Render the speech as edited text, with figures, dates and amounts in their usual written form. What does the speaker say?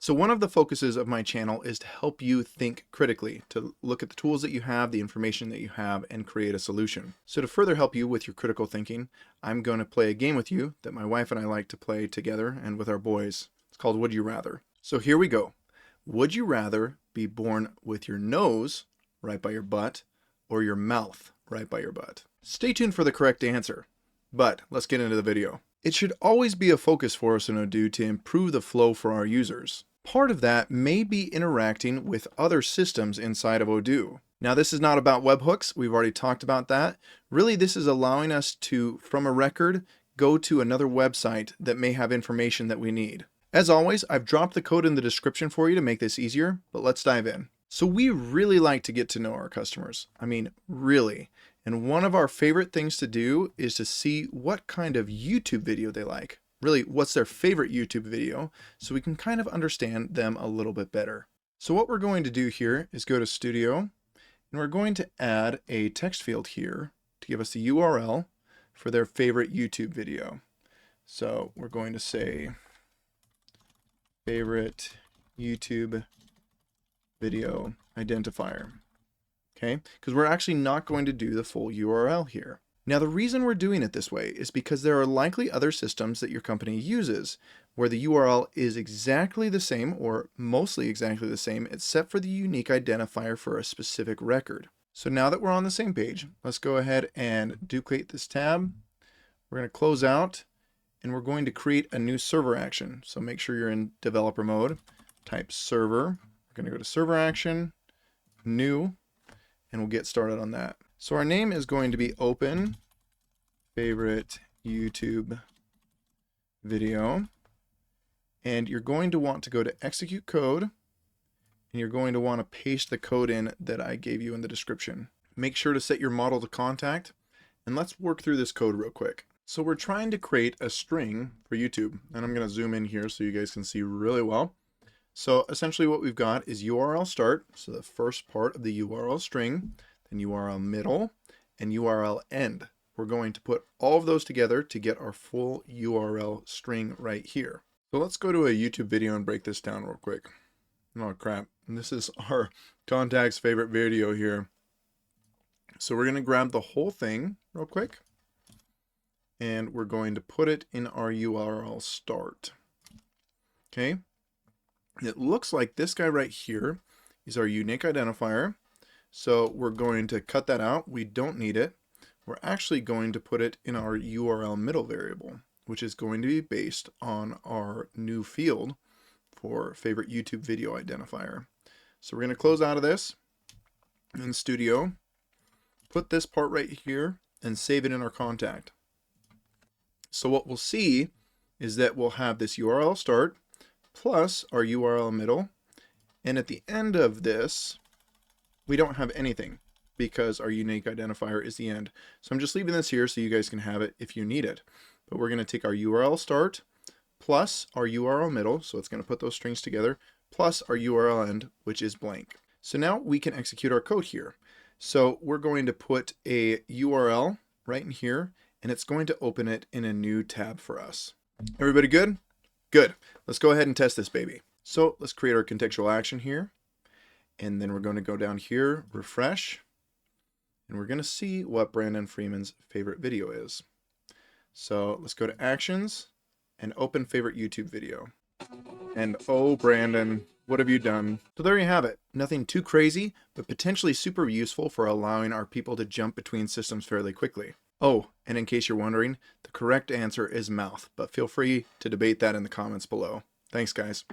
So one of the focuses of my channel is to help you think critically, to look at the tools that you have, the information that you have, and create a solution. So to further help you with your critical thinking, I'm going to play a game with you that my wife and I like to play together and with our boys. It's called Would You Rather. So here we go. Would you rather be born with your nose right by your butt or your mouth right by your butt? Stay tuned for the correct answer, but let's get into the video. It should always be a focus for us in ODOO to improve the flow for our users. Part of that may be interacting with other systems inside of ODOO. Now this is not about webhooks, we've already talked about that. Really this is allowing us to, from a record, go to another website that may have information that we need. As always, I've dropped the code in the description for you to make this easier, but let's dive in. So we really like to get to know our customers. I mean, really. And one of our favorite things to do is to see what kind of YouTube video they like. Really, what's their favorite YouTube video, so we can kind of understand them a little bit better. So what we're going to do here is go to Studio, and we're going to add a text field here to give us the URL for their favorite YouTube video. So we're going to say favorite YouTube video identifier. Okay, because we're actually not going to do the full URL here. Now the reason we're doing it this way is because there are likely other systems that your company uses where the URL is exactly the same or mostly exactly the same except for the unique identifier for a specific record. So now that we're on the same page, let's go ahead and duplicate this tab. We're going to close out and we're going to create a new server action. So make sure you're in developer mode, type server. We're going to go to server action, new, and we'll get started on that. So our name is going to be open favorite YouTube video, and you're going to want to go to execute code, and you're going to want to paste the code in that I gave you in the description. Make sure to set your model to contact, and let's work through this code real quick. So we're trying to create a string for YouTube, and I'm going to zoom in here so you guys can see really well. So essentially what we've got is URL start, so the first part of the URL string, then URL middle, and URL end. We're going to put all of those together to get our full URL string right here. So let's go to a YouTube video and break this down real quick. Oh crap, and this is our contact's favorite video here. So we're going to grab the whole thing real quick, and we're going to put it in our URL start. Okay. It looks like this guy right here is our unique identifier. So we're going to cut that out. We don't need it. We're actually going to put it in our URL middle variable, which is going to be based on our new field for favorite YouTube video identifier. So we're going to close out of this in Studio, put this part right here, and save it in our contact. So what we'll see is that we'll have this URL start plus our URL middle, and at the end of this we don't have anything because our unique identifier is the end. So I'm just leaving this here so you guys can have it if you need it. But we're going to take our URL start plus our URL middle, so it's going to put those strings together, plus our URL end, which is blank. So now we can execute our code here. So we're going to put a URL right in here, and it's going to open it in a new tab for us. Everybody good? Good. Let's go ahead and test this baby. So let's create our contextual action here. And then we're going to go down here, refresh, and we're going to see what Brandon Freeman's favorite video is. So let's go to actions and open favorite YouTube video. And oh, Brandon, what have you done? So there you have it. Nothing too crazy, but potentially super useful for allowing our people to jump between systems fairly quickly. Oh, and in case you're wondering, the correct answer is mouth, but feel free to debate that in the comments below. Thanks, guys.